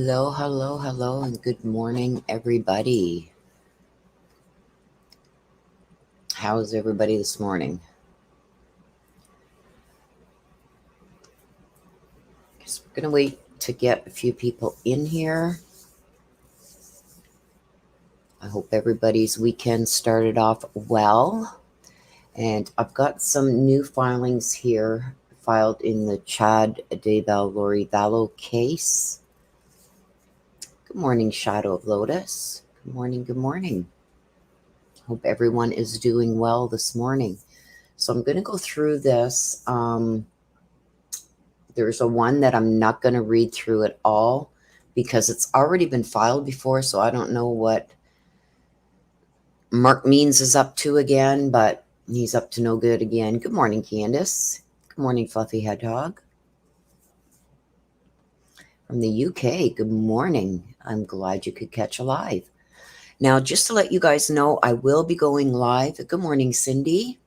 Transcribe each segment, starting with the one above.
Hello, hello, hello, and good morning, everybody. How's everybody this morning? Guess we're going to wait to get a few people in here. I hope everybody's weekend started off well. And I've got some new filings here filed in the Chad Daybell Lori Vallow case. Good morning, Shadow of Lotus. Good morning, good morning. Hope everyone is doing well this morning. So I'm going to go through this. There's a one that I'm not going to read through it all because it's already been filed before, so I don't know what Mark Means is up to again, but he's up to no good again. Good morning, Candace. Good morning, Fluffy Hedgehog. From the UK, good morning. I'm glad you could catch a live. Now, just to let you guys know, I will be going live. Good morning, Cindy.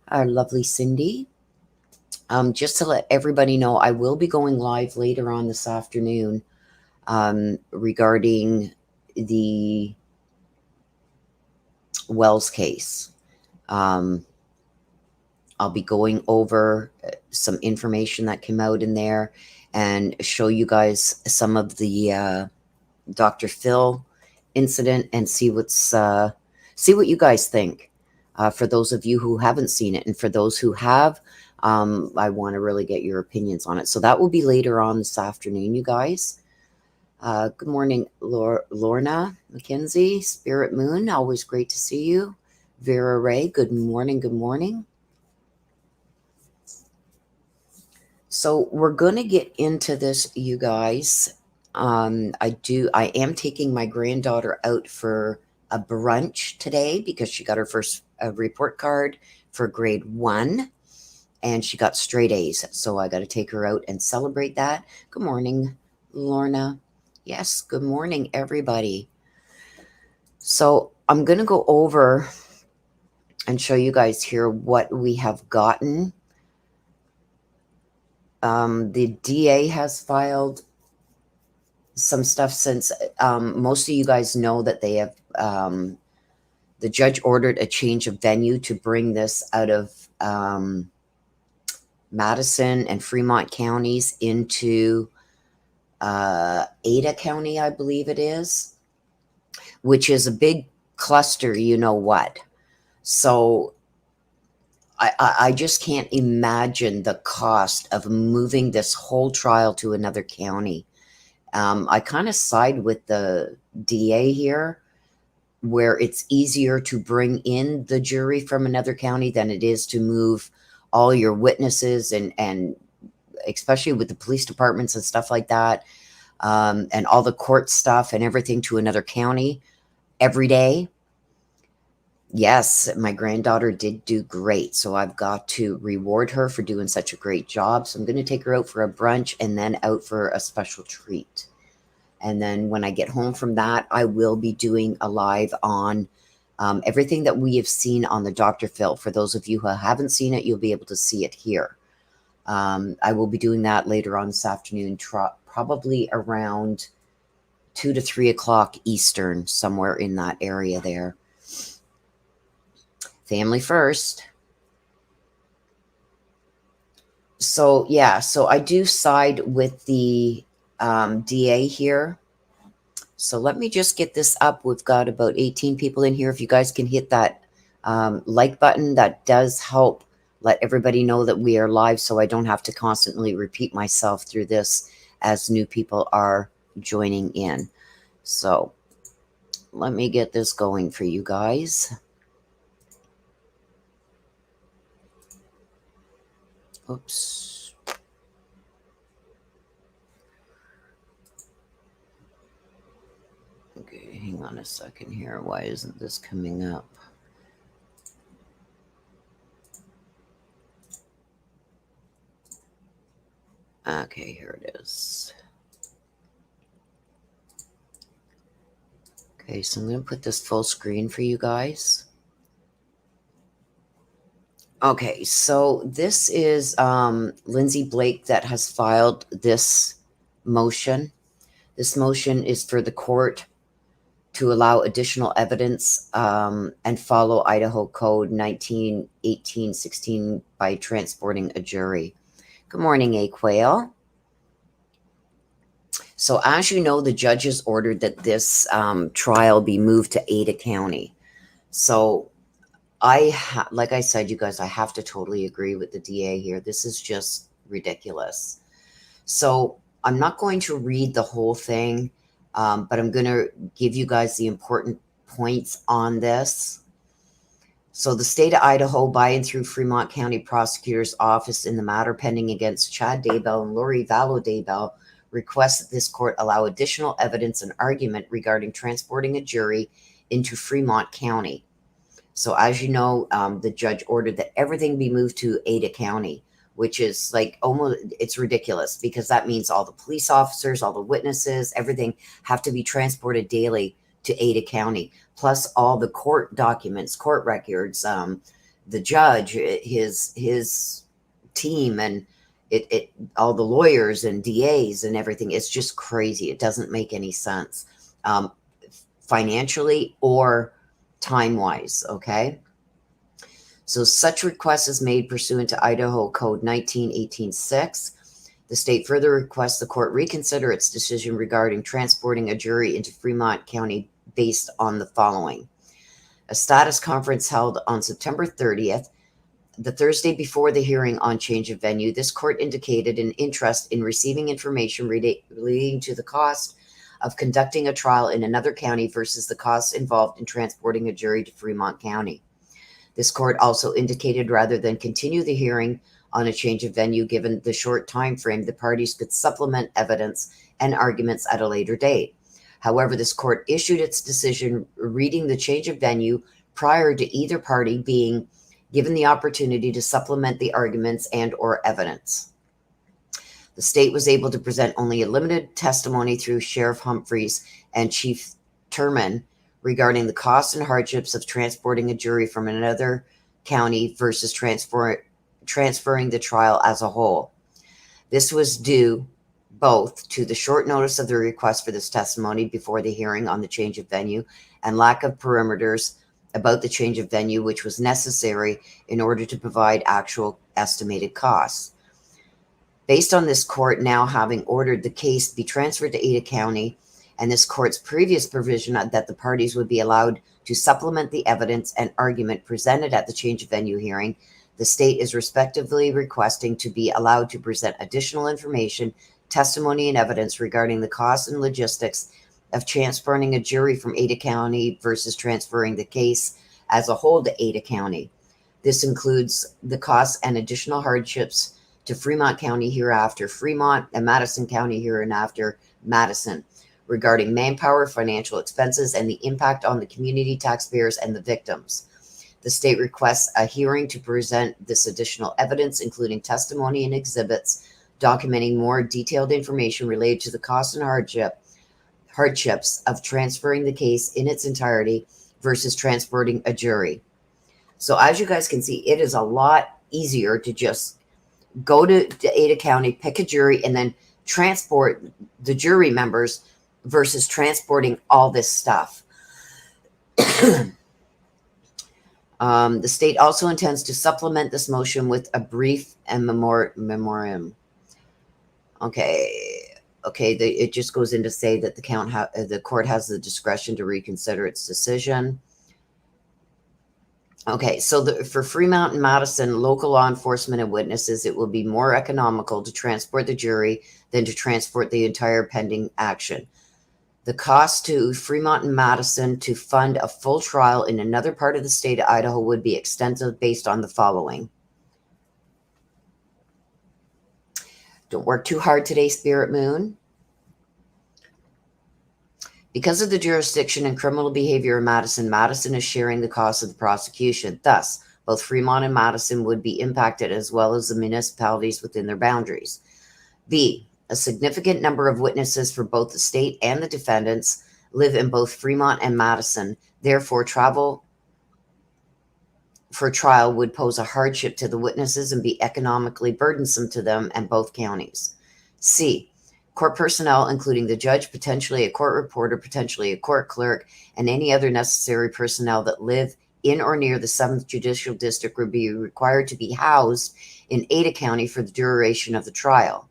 Our lovely Cindy. Just to let everybody know, I will be going live later on this afternoon regarding the Wells case. I'll be going over some information that came out in there and show you guys some of the Dr. Phil incident and see what you guys think. For those of you who haven't seen it, and for those who have, I want to really get your opinions on it. So that will be later on this afternoon, you guys. Good morning, Lorna McKenzie, Spirit Moon. Always great to see you. Vera Ray, good morning, good morning. So we're going to get into this, you guys. I am taking my granddaughter out for a brunch today because she got her first report card for grade 1 and she got straight A's. So I got to take her out and celebrate that. Good morning, Lorna. Yes, good morning, everybody. So I'm going to go over and show you guys here what we have gotten. The DA has filed some stuff since most of you guys know that they have the judge ordered a change of venue to bring this out of Madison and Fremont counties into Ada County, I believe it is, which is a big cluster, you know what. So I just can't imagine the cost of moving this whole trial to another county. I kind of side with the DA here, where it's easier to bring in the jury from another county than it is to move all your witnesses and especially with the police departments and stuff like that, and all the court stuff and everything to another county every day. Yes, my granddaughter did do great, so I've got to reward her for doing such a great job. So I'm going to take her out for a brunch and then out for a special treat. And then when I get home from that, I will be doing a live on everything that we have seen on the Dr. Phil. For those of you who haven't seen it, you'll be able to see it here. I will be doing that later on this afternoon, probably around 2 to 3 o'clock Eastern, somewhere in that area there. Family first. So, yeah, so I do side with the DA here. So let me just get this up. We've got about 18 people in here. If you guys can hit that like button, that does help let everybody know that we are live so I don't have to constantly repeat myself through this as new people are joining in. So let me get this going for you guys. Oops. Okay, hang on a second here. Why isn't this coming up? Okay, here it is. Okay, so I'm going to put this full screen for you guys. Okay, so this is Lindsay Blake that has filed this motion. This motion is for the court to allow additional evidence and follow Idaho Code 1918-16 by transporting a jury. Good morning, A. Quail. So as you know, the judges ordered that this trial be moved to Ada County. So like I said, you guys, I have to totally agree with the DA here. This is just ridiculous. So I'm not going to read the whole thing, but I'm going to give you guys the important points on this. So the state of Idaho, by and through Fremont County Prosecutor's Office in the matter pending against Chad Daybell and Lori Vallow, requests that this court allow additional evidence and argument regarding transporting a jury into Fremont County. So as you know, the judge ordered that everything be moved to Ada County, which is like almost, it's ridiculous because that means all the police officers, all the witnesses, everything have to be transported daily to Ada County, plus all the court documents, court records, the judge, his team, and it all the lawyers and DAs and everything. It's just crazy. It doesn't make any sense financially or time-wise, okay? So such request is made pursuant to Idaho Code 1918-6. The state further requests the court reconsider its decision regarding transporting a jury into Fremont County based on the following. A status conference held on September 30th, the Thursday before the hearing on change of venue. This court indicated an interest in receiving information relating to the cost of conducting a trial in another county versus the costs involved in transporting a jury to Fremont County. This court also indicated rather than continue the hearing on a change of venue, given the short time frame, the parties could supplement evidence and arguments at a later date. However, this court issued its decision reading the change of venue prior to either party being given the opportunity to supplement the arguments and or evidence. The state was able to present only a limited testimony through Sheriff Humphreys and Chief Turman regarding the costs and hardships of transporting a jury from another county versus transferring the trial as a whole. This was due both to the short notice of the request for this testimony before the hearing on the change of venue and lack of parameters about the change of venue, which was necessary in order to provide actual estimated costs. Based on this court now having ordered the case be transferred to Ada County, and this court's previous provision that the parties would be allowed to supplement the evidence and argument presented at the change of venue hearing, the state is respectively requesting to be allowed to present additional information, testimony, and evidence regarding the costs and logistics of transporting a jury from Ada County versus transferring the case as a whole to Ada County. This includes the costs and additional hardships to Fremont County hereafter, Fremont, and Madison County hereinafter, Madison, regarding manpower, financial expenses, and the impact on the community, taxpayers, and the victims. The state requests a hearing to present this additional evidence, including testimony and exhibits, documenting more detailed information related to the cost and hardships of transferring the case in its entirety versus transporting a jury. So as you guys can see, it is a lot easier to just go to Ada County, pick a jury, and then transport the jury members versus transporting all this stuff. The state also intends to supplement this motion with a brief and memoriam. Okay, it just goes in to say that the court has the discretion to reconsider its decision. Okay, so for Fremont and Madison, local law enforcement and witnesses, it will be more economical to transport the jury than to transport the entire pending action. The cost to Fremont and Madison to fund a full trial in another part of the state of Idaho would be extensive based on the following. Don't work too hard today, Spirit Moon. Because of the jurisdiction and criminal behavior in Madison, Madison is sharing the cost of the prosecution. Thus, both Fremont and Madison would be impacted as well as the municipalities within their boundaries. B, a significant number of witnesses for both the state and the defendants live in both Fremont and Madison. Therefore, travel for trial would pose a hardship to the witnesses and be economically burdensome to them and both counties. C, Court personnel, including the judge, potentially a court reporter, potentially a court clerk, and any other necessary personnel that live in or near the 7th Judicial District, would be required to be housed in Ada County for the duration of the trial.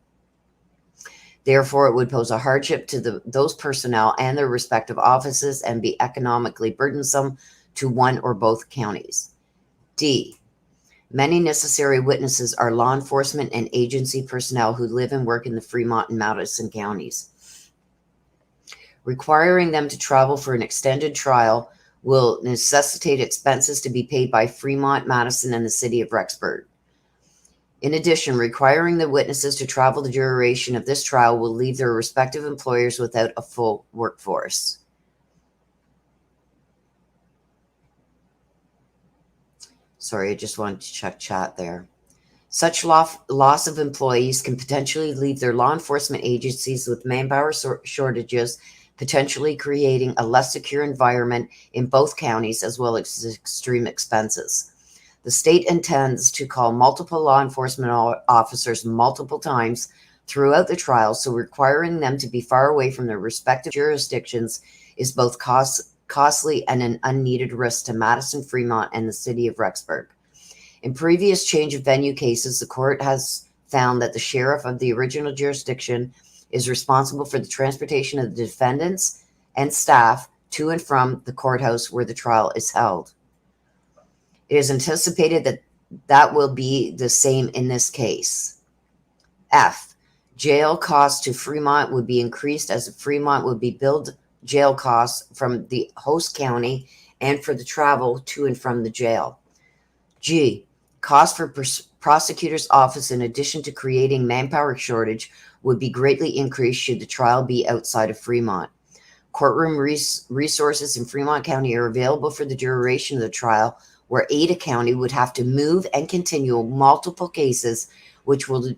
Therefore, it would pose a hardship to those personnel and their respective offices and be economically burdensome to one or both counties. D. Many necessary witnesses are law enforcement and agency personnel who live and work in the Fremont and Madison counties. Requiring them to travel for an extended trial will necessitate expenses to be paid by Fremont, Madison, and the city of Rexburg. In addition, requiring the witnesses to travel the duration of this trial will leave their respective employers without a full workforce. Sorry, I just wanted to check chat there. Such loss of employees can potentially leave their law enforcement agencies with manpower shortages, potentially creating a less secure environment in both counties, as well as extreme expenses. The state intends to call multiple law enforcement officers multiple times throughout the trial, so requiring them to be far away from their respective jurisdictions is both costly and an unneeded risk to Madison, Fremont, and the city of Rexburg. In previous change of venue cases, the court has found that the sheriff of the original jurisdiction is responsible for the transportation of the defendants and staff to and from the courthouse where the trial is held. It is anticipated that will be the same in this case. F. Jail costs to Fremont would be increased as Fremont would be billed jail costs from the host county and for the travel to and from the jail. G. Costs for prosecutor's office, in addition to creating manpower shortage, would be greatly increased should the trial be outside of Fremont. Courtroom resources in Fremont County are available for the duration of the trial, where Ada County would have to move and continue multiple cases, which will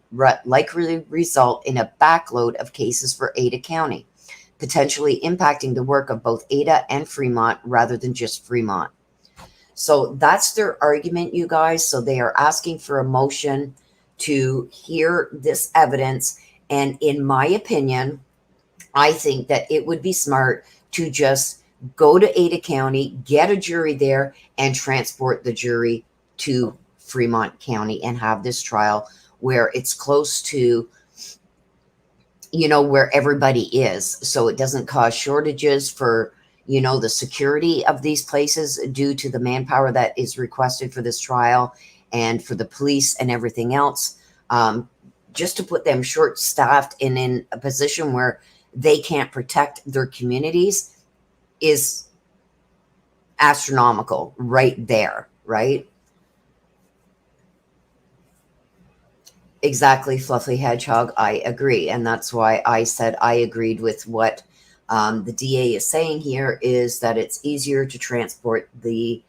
likely result in a backload of cases for Ada County, potentially impacting the work of both Ada and Fremont rather than just Fremont. So that's their argument, you guys. So they are asking for a motion to hear this evidence. And in my opinion, I think that it would be smart to just go to Ada County, get a jury there, and transport the jury to Fremont County and have this trial where it's close to, where everybody is. So it doesn't cause shortages for, the security of these places due to the manpower that is requested for this trial and for the police and everything else. Just to put them short-staffed and in a position where they can't protect their communities is astronomical right there, right? Exactly, Fluffy Hedgehog. I agree. And that's why I said I agreed with what the DA is saying here, is that it's easier to transport the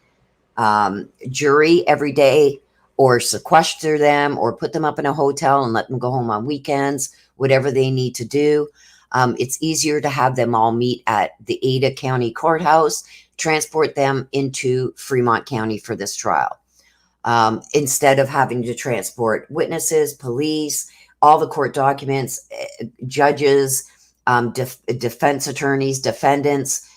jury every day, or sequester them, or put them up in a hotel and let them go home on weekends, whatever they need to do. It's easier to have them all meet at the Ada County Courthouse, transport them into Fremont County for this trial, instead of having to transport witnesses, police, all the court documents, judges, defense attorneys, defendants,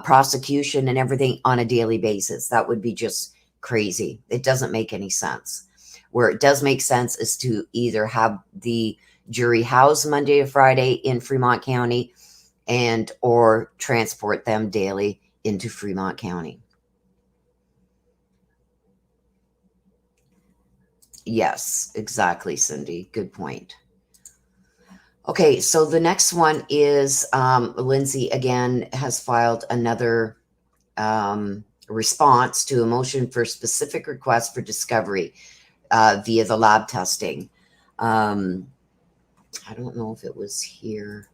prosecution, and everything on a daily basis. That would be just crazy. It doesn't make any sense. Where it does make sense is to either have the jury housed Monday to Friday in Fremont County and or transport them daily into Fremont County. Yes, exactly, Cindy. Good point. Okay, so the next one is Lindsay again has filed another response to a motion for specific request for discovery via the lab testing. I don't know if it was here.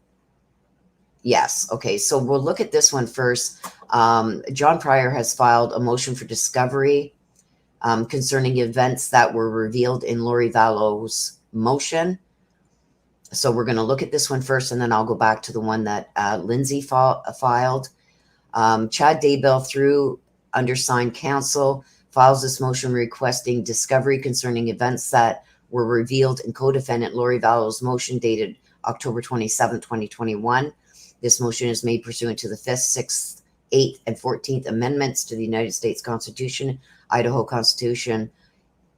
Yes. Okay. So we'll look at this one first. John Pryor has filed a motion for discovery concerning events that were revealed in Lori Vallow's motion. So we're going to look at this one first, and then I'll go back to the one that Lindsay filed. Chad Daybell, through undersigned counsel, files this motion requesting discovery concerning events that were revealed in co-defendant Lori Vallow's motion dated October 27, 2021. This motion is made pursuant to the 5th, 6th, 8th, and 14th Amendments to the United States Constitution, Idaho Constitution,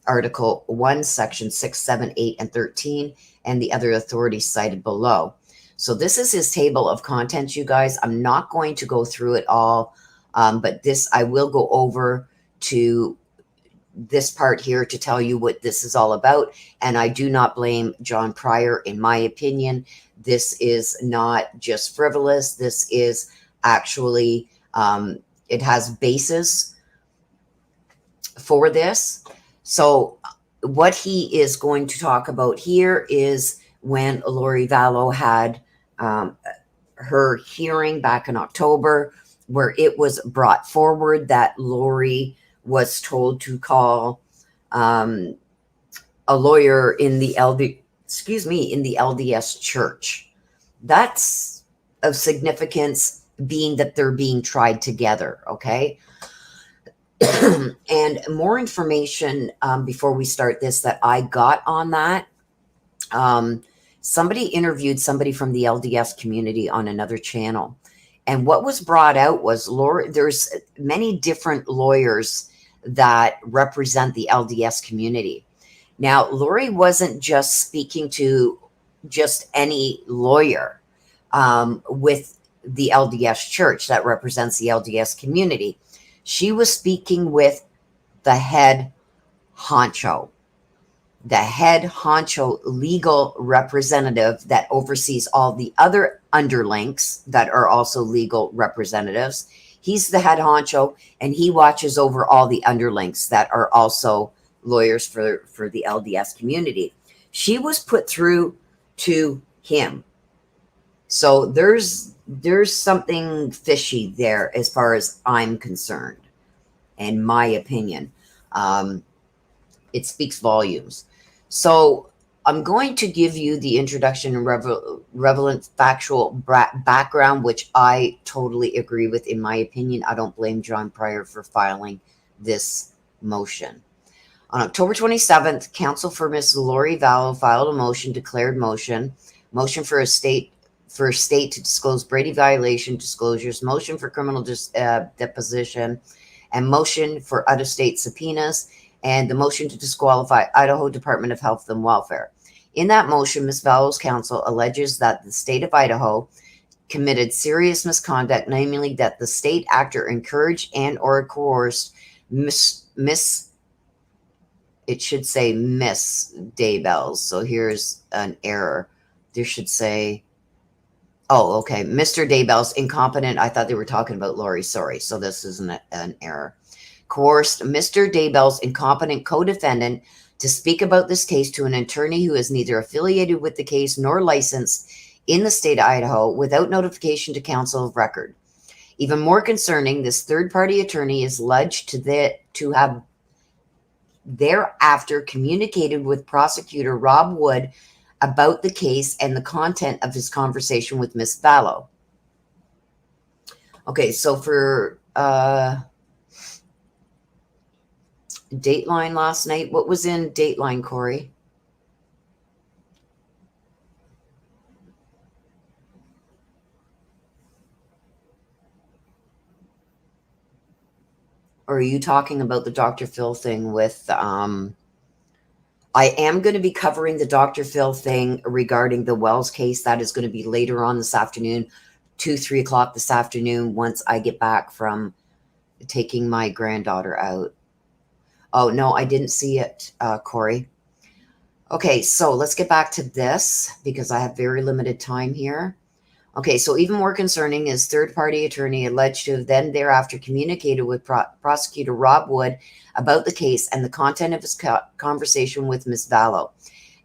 Article 1, Section 6, 7, 8, and 13, and the other authorities cited below. So this is his table of contents, you guys. I'm not going to go through it all, but this I will go over to this part here to tell you what this is all about. And I do not blame John Pryor. In my opinion, this is not just frivolous. This is actually, it has basis for this. So what he is going to talk about here is when Lori Vallow had her hearing back in October, where it was brought forward that Lori was told to call a lawyer in the in the LDS church. That's of significance, being that they're being tried together. Okay. And more information before we start this that I got on that. Somebody interviewed somebody from the LDS community on another channel. And what was brought out was there's many different lawyers that represent the LDS community. Now, Lori wasn't just speaking to just any lawyer with the LDS church that represents the LDS community. She was speaking with the head honcho legal representative that oversees all the other underlinks that are also legal representatives. He's the head honcho, and he watches over all the underlinks that are also lawyers for the LDS community. She was put through to him. So there's something fishy there as far as I'm concerned, in my opinion. It speaks volumes. So I'm going to give you the introduction and relevant factual background, which I totally agree with. In my opinion, I don't blame John Pryor for filing this motion. On October 27th, counsel for Ms. Lori Vallow filed a declared motion for a state to disclose Brady violation disclosures, motion for criminal deposition, and motion for out-of-state subpoenas, and the motion to disqualify Idaho Department of Health and Welfare. In that motion, Ms. Vallow's counsel alleges that the state of Idaho committed serious misconduct, namely that the state actor encouraged and or coerced Miss Daybell. So here's an error. There should say, oh, okay, Mr. Daybell's incompetent. I thought they were talking about Lori. Sorry. So this isn't an error. Coerced Mr. Daybell's incompetent co-defendant to speak about this case to an attorney who is neither affiliated with the case nor licensed in the state of Idaho without notification to counsel of record. Even more concerning, this third-party attorney is alleged to have thereafter communicated with prosecutor Rob Wood about the case and the content of his conversation with Ms. Vallow. Okay, so for Dateline last night. What was in Dateline, Corey? Or are you talking about the Dr. Phil thing with, I am going to be covering the Dr. Phil thing regarding the Wells case. That is going to be later on this afternoon, 3 o'clock this afternoon, once I get back from taking my granddaughter out. Oh, no, I didn't see it, Corey. Okay, so let's get back to this because I have very limited time here. Okay, so even more concerning is third-party attorney alleged to have then thereafter communicated with prosecutor Rob Wood about the case and the content of his conversation with Ms. Vallow.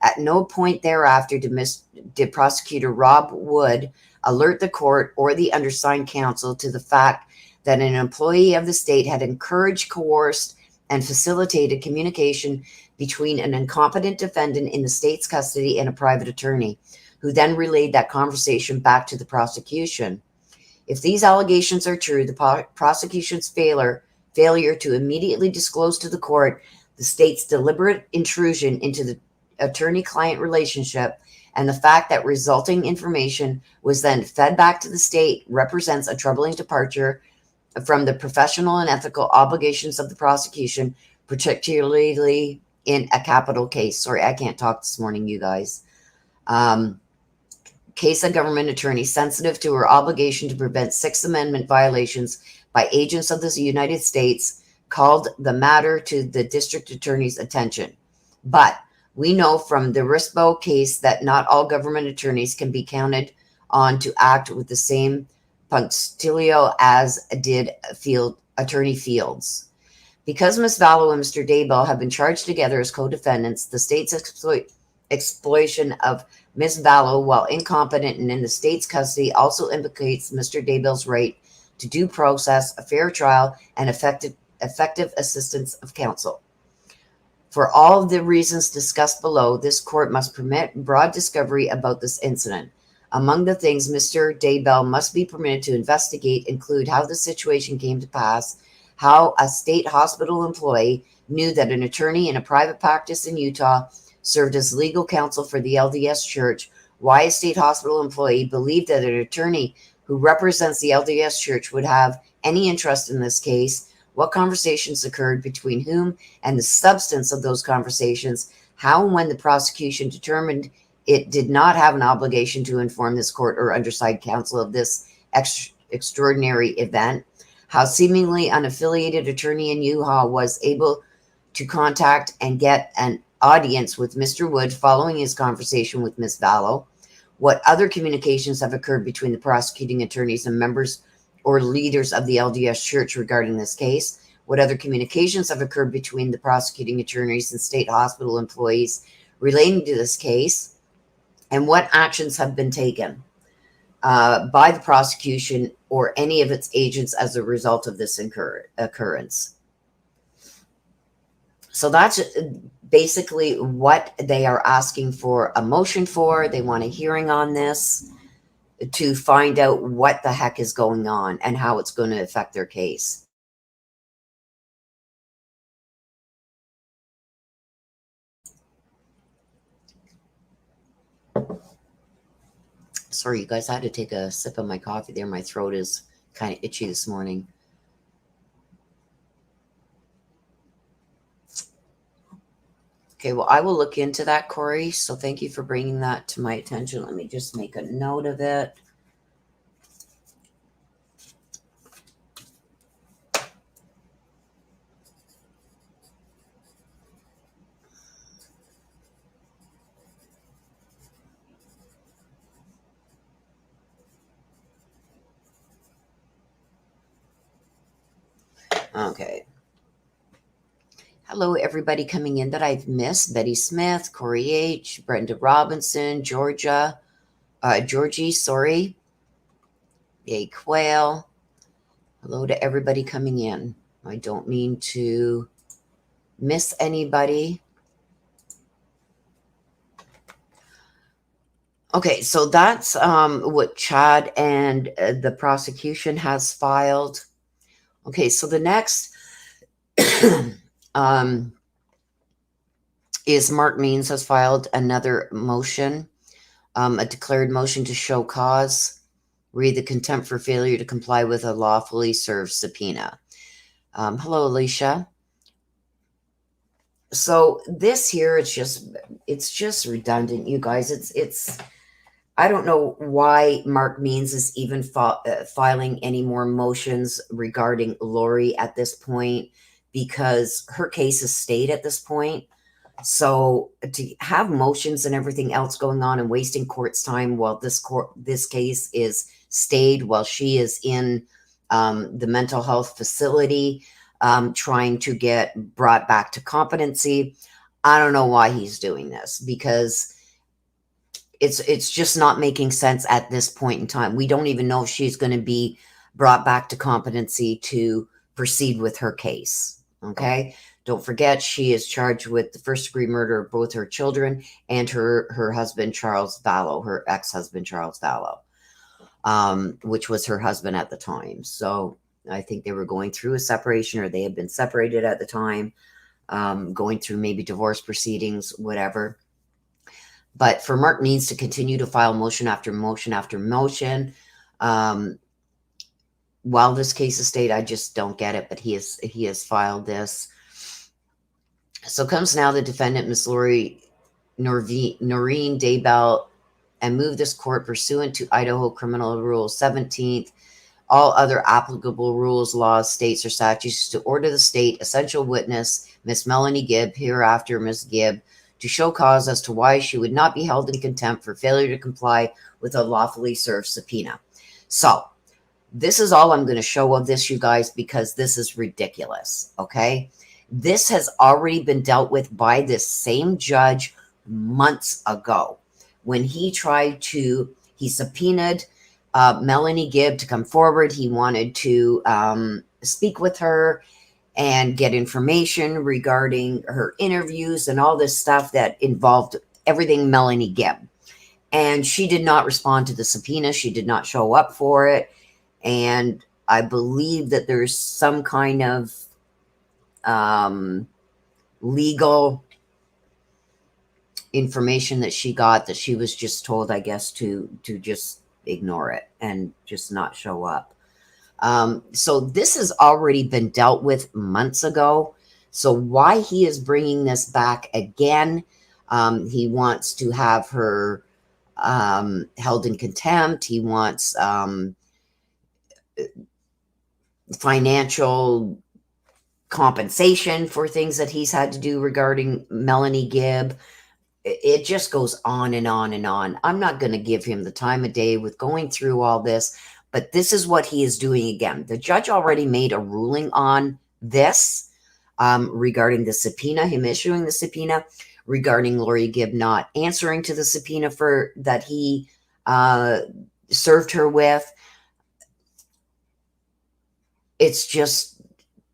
At no point thereafter did prosecutor Rob Wood alert the court or the undersigned counsel to the fact that an employee of the state had encouraged, coerced, and facilitated communication between an incompetent defendant in the state's custody and a private attorney, who then relayed that conversation back to the prosecution. If these allegations are true, the prosecution's failure to immediately disclose to the court the state's deliberate intrusion into the attorney-client relationship and the fact that resulting information was then fed back to the state represents a troubling departure from the professional and ethical obligations of the prosecution, particularly in a capital case. Sorry, I can't talk this morning, you guys. Case a government attorney sensitive to her obligation to prevent Sixth Amendment violations by agents of the United States called the matter to the district attorney's attention. But we know from the Rispo case that not all government attorneys can be counted on to act with the same punctilio as did Attorney Fields. Because Ms. Vallow and Mr. Daybell have been charged together as co-defendants, the state's exploitation of Ms. Vallow, while incompetent and in the state's custody, also implicates Mr. Daybell's right to due process, a fair trial, and effective assistance of counsel. For all of the reasons discussed below, this court must permit broad discovery about this incident. Among the things Mr. Daybell must be permitted to investigate include how the situation came to pass, how a state hospital employee knew that an attorney in a private practice in Utah served as legal counsel for the LDS Church, why a state hospital employee believed that an attorney who represents the LDS Church would have any interest in this case, what conversations occurred between whom, and the substance of those conversations, how and when the prosecution determined it did not have an obligation to inform this court or underside counsel of this extraordinary event, how seemingly unaffiliated attorney in Utah was able to contact and get an audience with Mr. Wood following his conversation with Ms. Vallow, what other communications have occurred between the prosecuting attorneys and members or leaders of the LDS Church regarding this case, what other communications have occurred between the prosecuting attorneys and state hospital employees relating to this case, and what actions have been taken by the prosecution or any of its agents as a result of this occurrence. So that's basically what they are asking for a motion for. They want a hearing on this to find out what the heck is going on and how it's going to affect their case. Sorry, you guys, I had to take a sip of my coffee there. My throat is kind of itchy this morning. Okay, well, I will look into that, Corey. So thank you for bringing that to my attention. Let me just make a note of it. Okay. Hello, everybody coming in that I've missed. Betty Smith, Corey H., Brenda Robinson, Georgie, sorry. Yay, Quail. Hello to everybody coming in. I don't mean to miss anybody. Okay, so that's what Chad and the prosecution has filed. Okay, so the next is Mark Means has filed another motion, a declared motion to show cause, read the contempt for failure to comply with a lawfully served subpoena. Hello, Alicia. So this here, it's just redundant, you guys. It's I don't know why Mark Means is even filing any more motions regarding Lori at this point, because her case is stayed at this point. So to have motions and everything else going on and wasting court's time while this case is stayed while she is in the mental health facility, trying to get brought back to competency. I don't know why he's doing this, because it's just not making sense at this point in time. We don't even know if she's going to be brought back to competency to proceed with her case. Okay. Don't forget, she is charged with the first-degree murder of both her children and her husband, Charles Vallow, her ex-husband, Charles Vallow, which was her husband at the time. So I think they were going through a separation, or they had been separated at the time, going through maybe divorce proceedings, whatever. But for Mark Means to continue to file motion after motion after motion, while this case is stayed, I just don't get it. But he has filed this. So comes now the defendant, Miss Lori Noreen Daybell, and move this court pursuant to Idaho Criminal Rule 17th, all other applicable rules, laws, states, or statutes to order the state essential witness, Miss Melanie Gibb, hereafter Miss Gibb, to show cause as to why she would not be held in contempt for failure to comply with a lawfully served subpoena. So this is all I'm going to show of this, you guys, because this is ridiculous, okay? This has already been dealt with by this same judge months ago when he subpoenaed Melanie Gibb to come forward. He wanted to speak with her and get information regarding her interviews and all this stuff that involved everything Melanie Gibb. And she did not respond to the subpoena. She did not show up for it. And I believe that there's some kind of legal information that she got that she was just told, I guess, to just ignore it and just not show up. So this has already been dealt with months ago. So why he is bringing this back again? He wants to have her held in contempt. He wants financial compensation for things that he's had to do regarding Melanie Gibb. It just goes on and on and on. I'm not going to give him the time of day with going through all this, but this is what he is doing again. The judge already made a ruling on this regarding the subpoena, him issuing the subpoena, regarding Lori Gibb not answering to the subpoena that he served her with. It's just,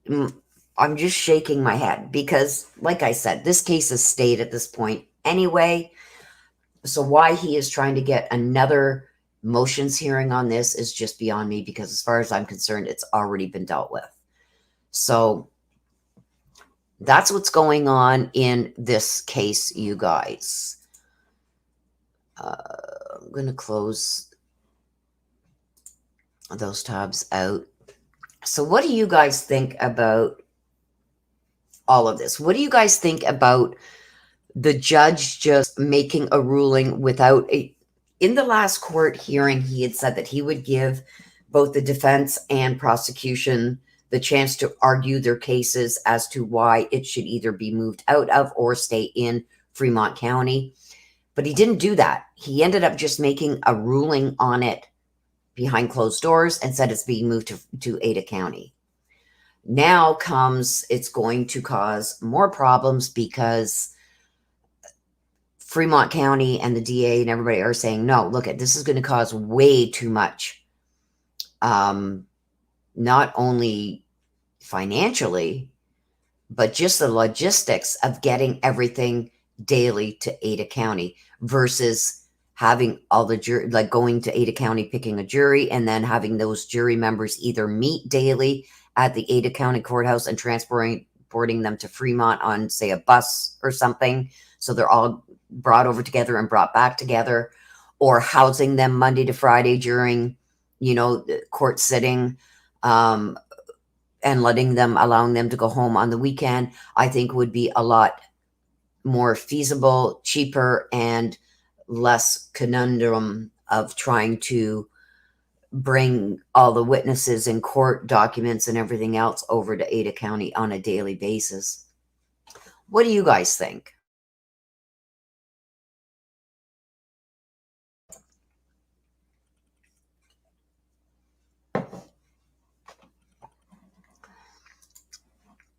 I'm just shaking my head because, like I said, this case is stayed at this point anyway. So why he is trying to get another motions hearing on this is just beyond me, because as far as I'm concerned, it's already been dealt with. So that's what's going on in this case, you guys. I'm going to close those tabs out. So what do you guys think about all of this? What do you guys think about the judge just making a ruling without in the last court hearing, he had said that he would give both the defense and prosecution the chance to argue their cases as to why it should either be moved out of or stay in Fremont County. But he didn't do that. He ended up just making a ruling on it behind closed doors and said it's being moved to Ada County. Now it's going to cause more problems because Fremont County and the DA and everybody are saying, no, look, this is going to cause way too much. Not only financially, but just the logistics of getting everything daily to Ada County versus having all the jury, like going to Ada County, picking a jury, and then having those jury members either meet daily at the Ada County courthouse and transporting them to Fremont on, say, a bus or something. So they're all brought over together and brought back together, or housing them Monday to Friday during, court sitting, and allowing them to go home on the weekend, I think would be a lot more feasible, cheaper, and less conundrum of trying to bring all the witnesses and court documents and everything else over to Ada County on a daily basis. What do you guys think?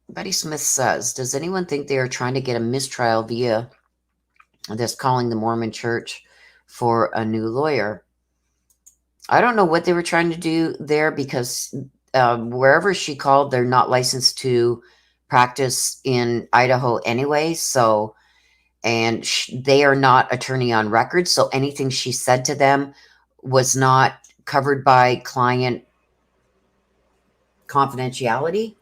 Betty Smith says, does anyone think they are trying to get a mistrial via this calling the Mormon Church for a new lawyer? I don't know what they were trying to do there, because wherever she called, they're not licensed to practice in Idaho anyway. So, and they are not attorney on record. So anything she said to them was not covered by client confidentiality.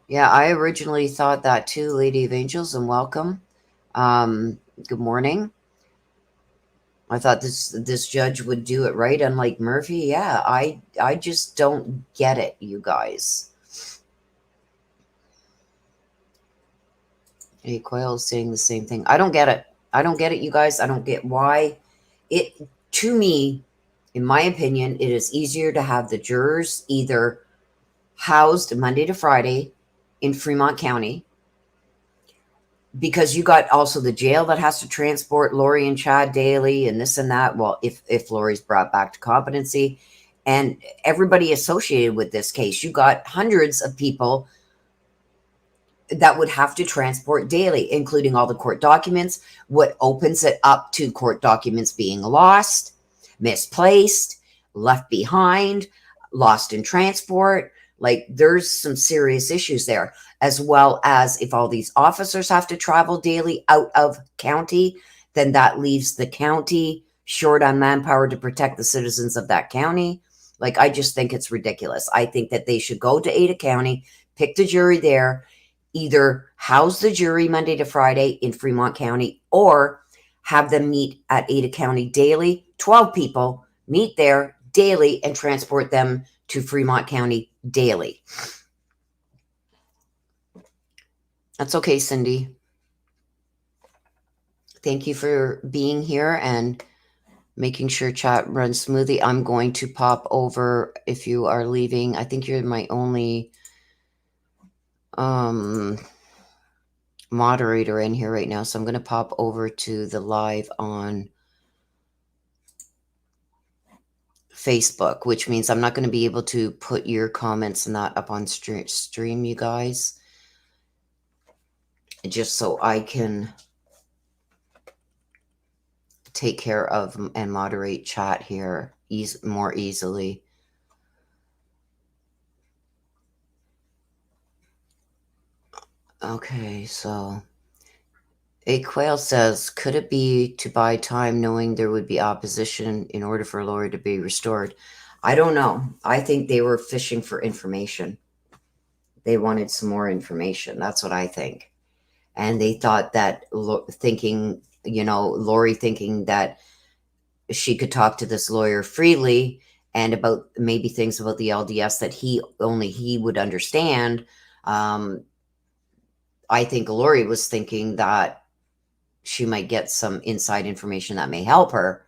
Yeah, I originally thought that too, Lady of Angels, and welcome. Good morning. I thought this judge would do it right, unlike Murphy. Yeah, I just don't get it, you guys. Hey, Coyle's saying the same thing. I don't get it. I don't get it, you guys. I don't get why. It, to me, in my opinion, it is easier to have the jurors either housed Monday to Friday in Fremont County, because you got also the jail that has to transport Lori and Chad daily and this and that. Well, if Lori's brought back to competency, and everybody associated with this case, you got hundreds of people that would have to transport daily, including all the court documents, what opens it up to court documents being lost, misplaced, left behind, lost in transport. Like, there's some serious issues there, as well as if all these officers have to travel daily out of county, then that leaves the county short on manpower to protect the citizens of that county. Like, I just think it's ridiculous. I think that they should go to Ada County, pick the jury there, either house the jury Monday to Friday in Fremont County, or have them meet at Ada County daily. 12 people meet there daily and transport them to Fremont County daily. That's okay, Cindy. Thank you for being here and making sure chat runs smoothly. I'm going to pop over if you are leaving. I think you're my only moderator in here right now, so I'm going to pop over to the live on Facebook, which means I'm not going to be able to put your comments and that up on stream, you guys, just so I can take care of and moderate chat here more easily. Okay, so A Quail says, could it be to buy time knowing there would be opposition in order for Lori to be restored? I don't know. I think they were fishing for information. They wanted some more information. That's what I think. And they thought that thinking, Lori thinking that she could talk to this lawyer freely and about maybe things about the LDS that only he would understand. I think Lori was thinking that she might get some inside information that may help her.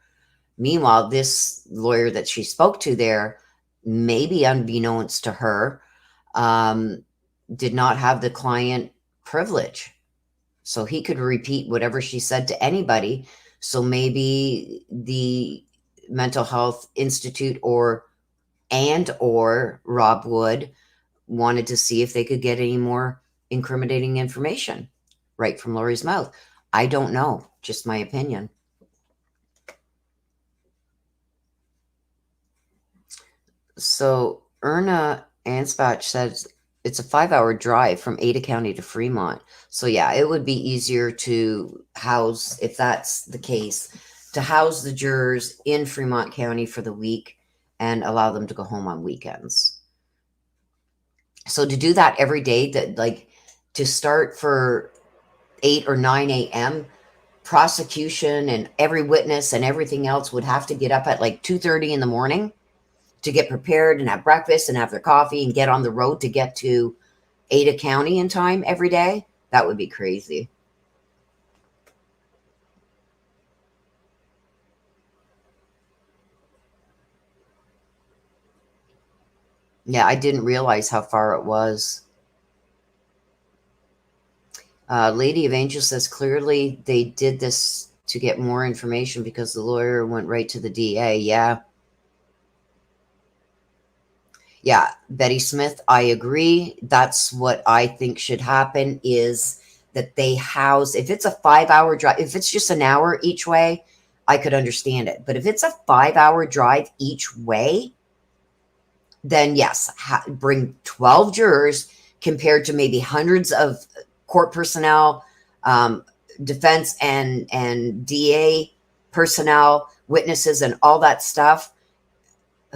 Meanwhile, this lawyer that she spoke to there, maybe unbeknownst to her, did not have the client privilege. So he could repeat whatever she said to anybody. So maybe the Mental Health Institute or Rob Wood wanted to see if they could get any more incriminating information right from Lori's mouth. I don't know, just my opinion. So Erna Anspach says it's a 5-hour drive from Ada County to Fremont. So yeah, it would be easier to house, if that's the case, to house the jurors in Fremont County for the week and allow them to go home on weekends. So to do that every day, that like to start for 8 or 9 a.m., prosecution and every witness and everything else would have to get up at like 2:30 in the morning to get prepared and have breakfast and have their coffee and get on the road to get to Ada County in time every day. That would be crazy. Yeah, I didn't realize how far it was. Lady of Angels says clearly they did this to get more information because the lawyer went right to the DA. Yeah. Yeah, Betty Smith, I agree. That's what I think should happen, is that they house, if it's a 5-hour drive, if it's just an hour each way, I could understand it. But if it's a 5-hour drive each way, then yes, bring 12 jurors compared to maybe hundreds of court personnel, defense and DA personnel, witnesses, and all that stuff.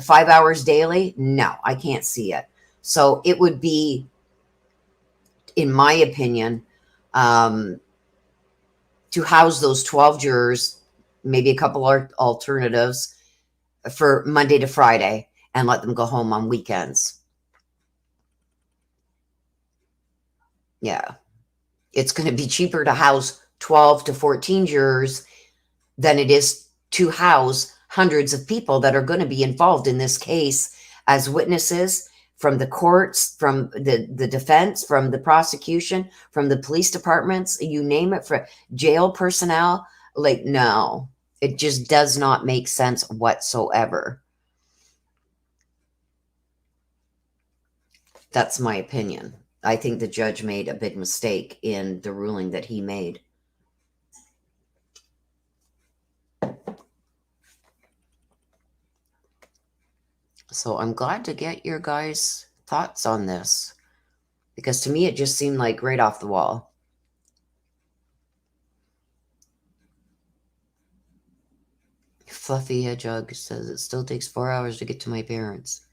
5 hours daily? No, I can't see it. So it would be in my opinion, to house those 12 jurors, maybe a couple alternatives for Monday to Friday, and let them go home on weekends. Yeah. It's going to be cheaper to house 12 to 14 jurors than it is to house hundreds of people that are going to be involved in this case as witnesses from the courts, from the defense, from the prosecution, from the police departments, you name it, for jail personnel. Like, no, it just does not make sense whatsoever. That's my opinion. I think the judge made a big mistake in the ruling that he made. So I'm glad to get your guys' thoughts on this, because to me it just seemed like right off the wall. Fluffy Hedgehog says it still takes 4 hours to get to my parents.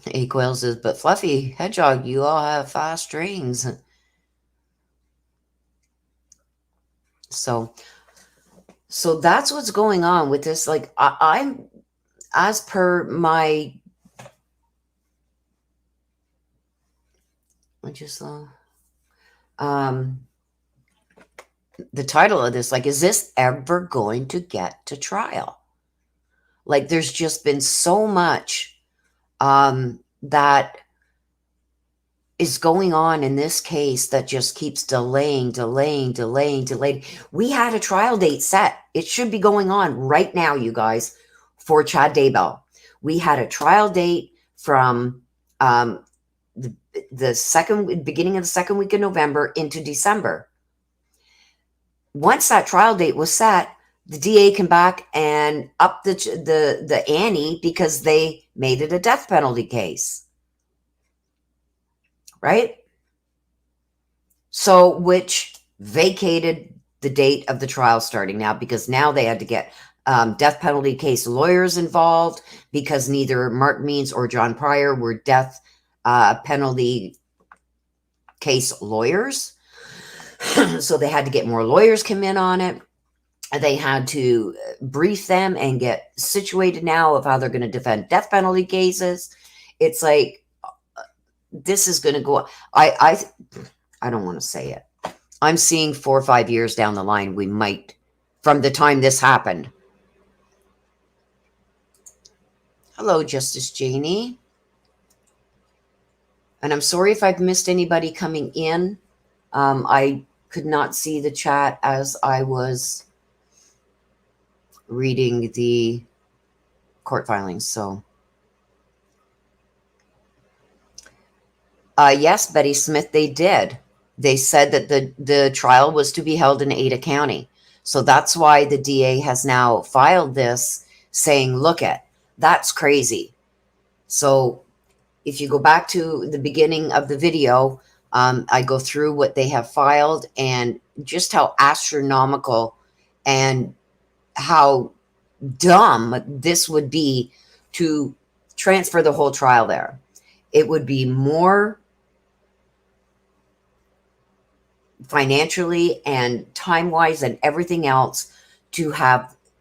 Aquail says, but Fluffy Hedgehog, you all have fast trains. So that's what's going on with this. Like, I'm, as per my, the title of this, like, is this ever going to get to trial? Like, there's just been so much that is going on in this case that just keeps delaying. We had a trial date set. It should be going on right now, you guys, for Chad Daybell. We had a trial date from the beginning of the second week of November into December. Once that trial date was set, the DA came back and upped the ante because they made it a death penalty case. Right? So, which vacated the date of the trial starting now, because now they had to get death penalty case lawyers involved, because neither Mark Means or John Pryor were death penalty case lawyers. So they had to get more lawyers come in on it. They had to brief them and get situated now of how they're going to defend death penalty cases. It's like, this is going to go. I don't want to say it. I'm seeing 4 or 5 years down the line, we might, from the time this happened. Hello, Justice Janie. And I'm sorry if I've missed anybody coming in. I could not see the chat as I was reading the court filings. So, yes, Betty Smith, they did. They said that the trial was to be held in Ada County. So that's why the DA has now filed this saying, look that's crazy. So if you go back to the beginning of the video, I go through what they have filed and just how astronomical and how dumb this would be to transfer the whole trial there. It would be more financially and time-wise and everything else to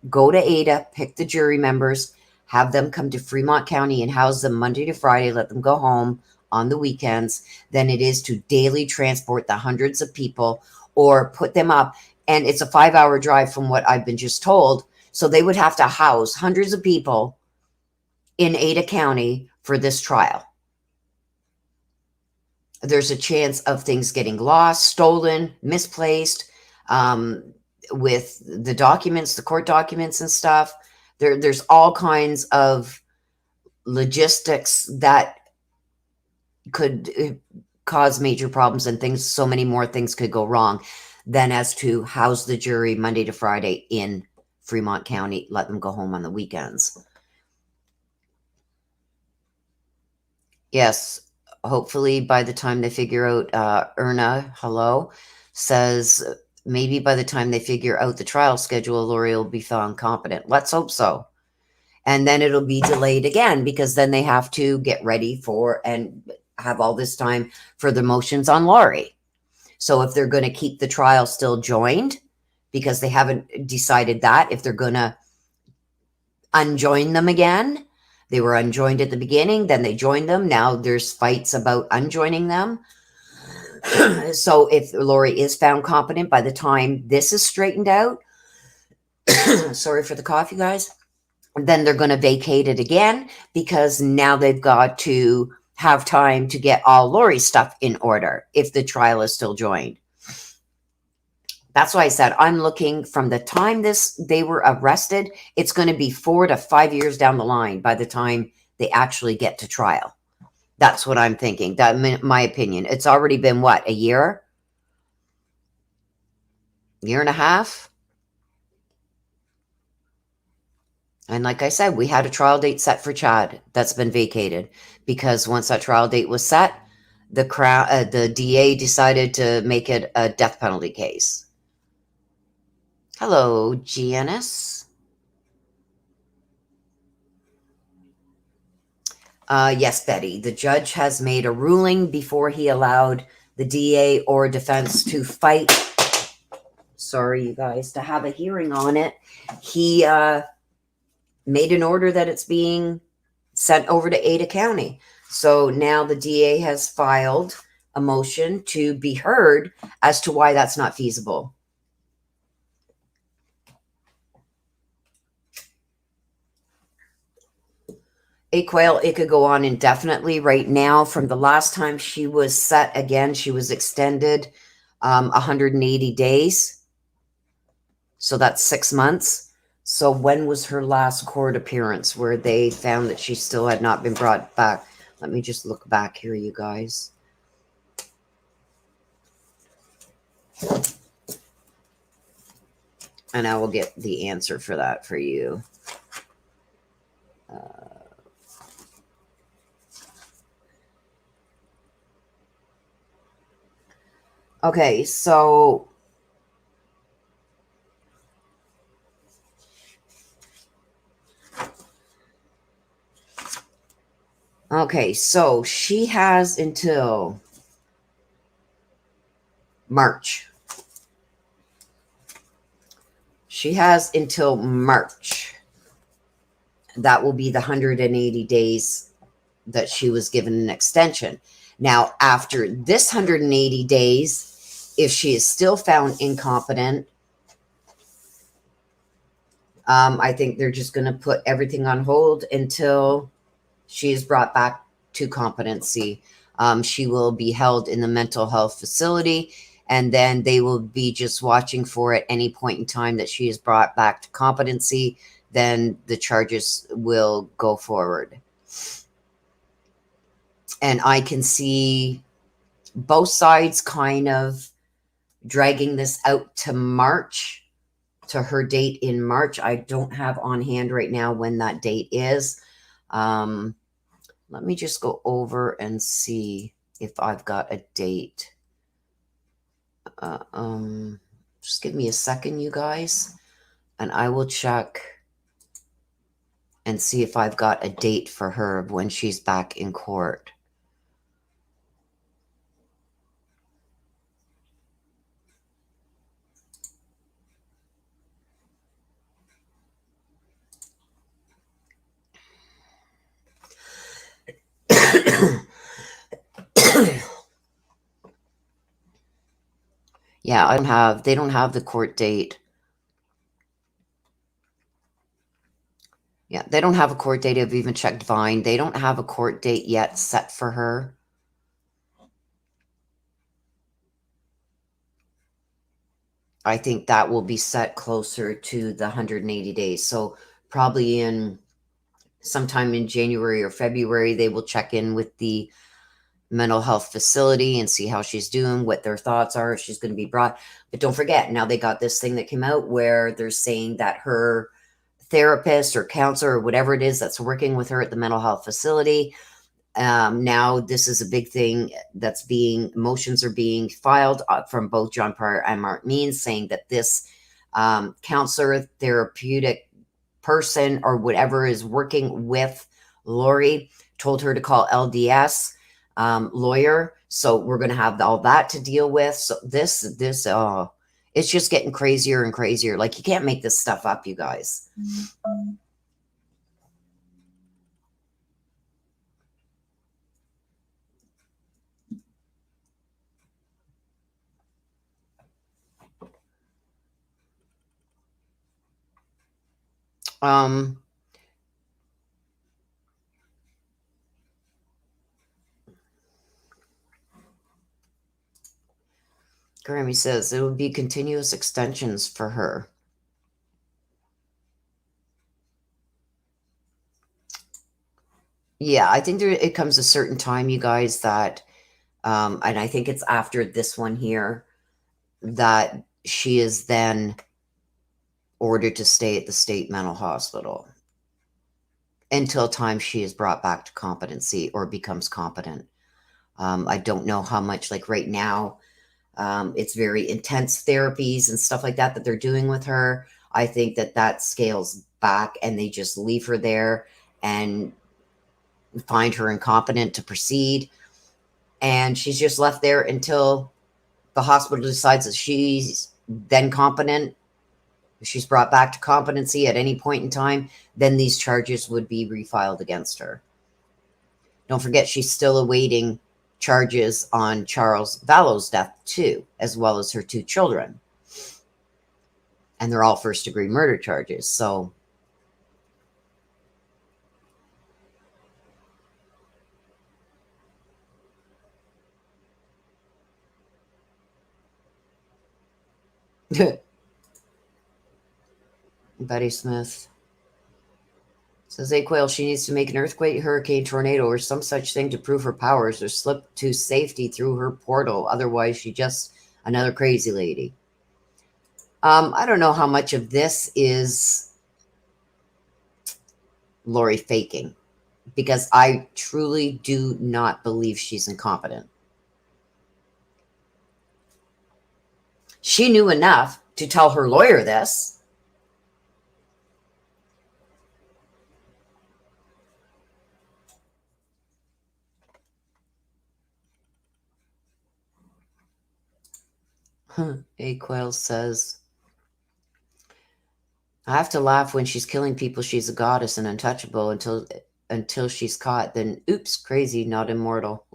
go to Ada, pick the jury members, have them come to Fremont County and house them Monday to Friday, let them go home on the weekends, than it is to daily transport the hundreds of people or put them up. And it's a 5-hour drive from what I've been just told. So they would have to house hundreds of people in Ada County for this trial. There's a chance of things getting lost, stolen, misplaced, with the documents, the court documents and stuff. There's all kinds of logistics that could cause major problems, and things, so many more things could go wrong than as to house the jury Monday to Friday in Fremont County, let them go home on the weekends. Yes. Hopefully by the time they figure out, Erna, hello, says maybe by the time they figure out the trial schedule, Lori will be found competent. Let's hope so. And then it'll be delayed again because then they have to get ready for and have all this time for the motions on Lori. So if they're going to keep the trial still joined, because they haven't decided that, if they're going to unjoin them again, they were unjoined at the beginning, then they joined them. Now there's fights about unjoining them. So if Lori is found competent by the time this is straightened out, sorry for the cough, you guys, then they're going to vacate it again because now they've got to have time to get all Lori's stuff in order if the trial is still joined. That's why I said I'm looking from the time they were arrested, it's going to be 4 to 5 years down the line by the time they actually get to trial. That's what I'm thinking. That, my opinion. It's already been what, a year? Year and a half? And like I said, we had a trial date set for Chad that's been vacated because once that trial date was set, the DA decided to make it a death penalty case. Hello, Janice. Yes, Betty. The judge has made a ruling before he allowed the DA or defense to fight. Sorry, you guys, to have a hearing on it. He made an order that it's being sent over to Ada County. So now the DA has filed a motion to be heard as to why that's not feasible. A Quail, it could go on indefinitely. Right now, from the last time she was set again, she was extended 180 days. So that's 6 months. So when was her last court appearance where they found that she still had not been brought back? Let me just look back here, you guys. And I will get the answer for that for you. Okay, so she has until March. She has until March. That will be the 180 days that she was given an extension. Now, after this 180 days, if she is still found incompetent, I think they're just going to put everything on hold until she is brought back to competency. She will be held in the mental health facility, and then they will be just watching for at any point in time that she is brought back to competency. Then the charges will go forward. And I can see both sides kind of dragging this out to March, to her date in March. I don't have on hand right now when that date is. Let me just go over and see if I've got a date. Just give me a second, you guys, and I will check and see if I've got a date for her when she's back in court. Yeah, they don't have the court date. Yeah, they don't have a court date. I've even checked Vine. They don't have a court date yet set for her. I think that will be set closer to the 180 days. So probably in sometime in January or February, they will check in with the mental health facility and see how she's doing, what their thoughts are, if she's going to be brought. But don't forget, now they got this thing that came out where they're saying that her therapist or counselor or whatever it is that's working with her at the mental health facility, now this is a big thing that's motions are being filed from both John Pryor and Mark Means saying that this counselor therapeutic person or whatever is working with Lori told her to call LDS lawyer. So we're going to have all that to deal with. So this, it's just getting crazier and crazier. Like, you can't make this stuff up, you guys. Grammy says it would be continuous extensions for her. Yeah, I think it comes a certain time, you guys, that, and I think it's after this one here, that she is then ordered to stay at the state mental hospital until time she is brought back to competency or becomes competent. I don't know how much, like right now, it's very intense therapies and stuff like that they're doing with her. I think that scales back and they just leave her there and find her incompetent to proceed. And she's just left there until the hospital decides that she's then competent. If she's brought back to competency at any point in time, then these charges would be refiled against her. Don't forget, she's still awaiting charges on Charles Vallow's death too, as well as her 2 children. And they're all first-degree murder charges. So Betty Smith says, "Hey, Quail, she needs to make an earthquake, hurricane, tornado, or some such thing to prove her powers or slip to safety through her portal. Otherwise, she's just another crazy lady." I don't know how much of this is Lori faking, because I truly do not believe she's incompetent. She knew enough to tell her lawyer this. A Quail says, "I have to laugh when she's killing people. She's a goddess and untouchable until she's caught. Then, oops, crazy, not immortal."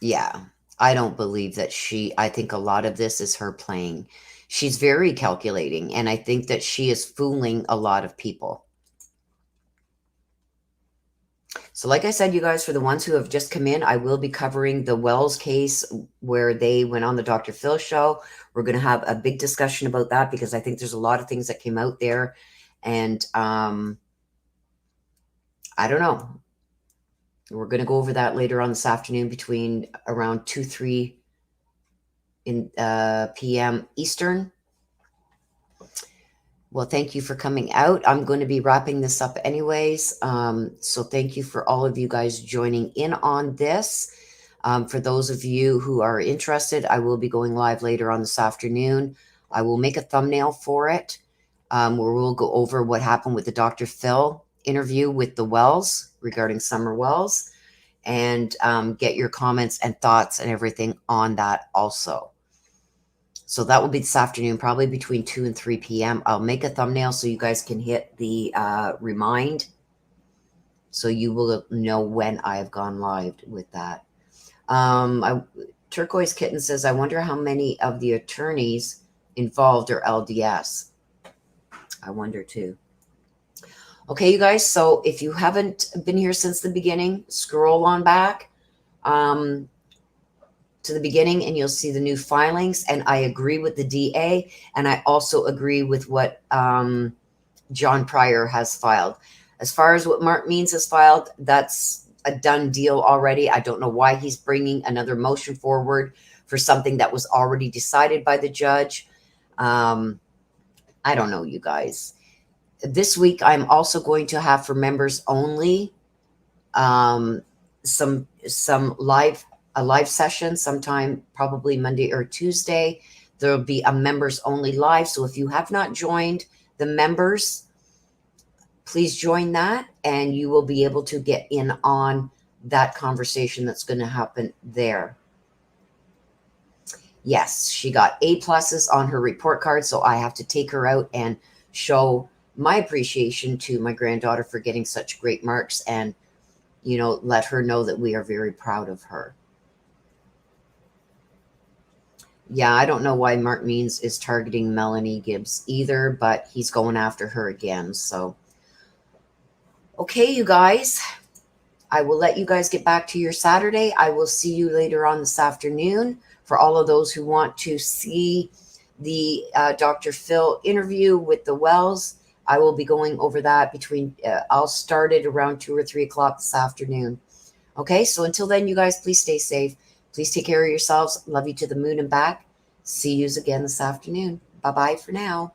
Yeah, I don't believe that I think a lot of this is her playing. She's very calculating, and I think that she is fooling a lot of people. So like I said, you guys, for the ones who have just come in, I will be covering the Wells case where they went on the Dr. Phil show. We're going to have a big discussion about that because I think there's a lot of things that came out there. And I don't know. We're going to go over that later on this afternoon between around 2-3 p.m. Eastern. Well, thank you for coming out. I'm going to be wrapping this up anyways. So thank you for all of you guys joining in on this. For those of you who are interested, I will be going live later on this afternoon. I will make a thumbnail for it where we'll go over what happened with the Dr. Phil interview with the Wells regarding Summer Wells, and get your comments and thoughts and everything on that also. So that will be this afternoon, probably between 2 and 3 p.m. I'll make a thumbnail so you guys can hit the remind, so you will know when I've gone live with that. Turquoise Kitten says, "I wonder how many of the attorneys involved are LDS." I wonder too. Okay, you guys, so if you haven't been here since the beginning, scroll on back to the beginning and you'll see the new filings. And I agree with the DA, and I also agree with what John Pryor has filed. As far as what Mark Means has filed, that's a done deal already. I don't know why he's bringing another motion forward for something that was already decided by the judge. I don't know, you guys. This week, I'm also going to have for members only some live a live session sometime, probably Monday or Tuesday. There'll be a members only live. So if you have not joined the members, please join that and you will be able to get in on that conversation that's going to happen there. Yes, she got A+ on her report card. So I have to take her out and show my appreciation to my granddaughter for getting such great marks and, you know, let her know that we are very proud of her. Yeah, I don't know why Mark Means is targeting Melanie Gibbs either, but he's going after her again. So, okay, you guys, I will let you guys get back to your Saturday. I will see you later on this afternoon. For all of those who want to see the Dr. Phil interview with the Wells, I will be going over that between, I'll start it around 2 or 3 o'clock this afternoon. Okay, so until then, you guys, please stay safe. Please take care of yourselves. Love you to the moon and back. See yous again this afternoon. Bye-bye for now.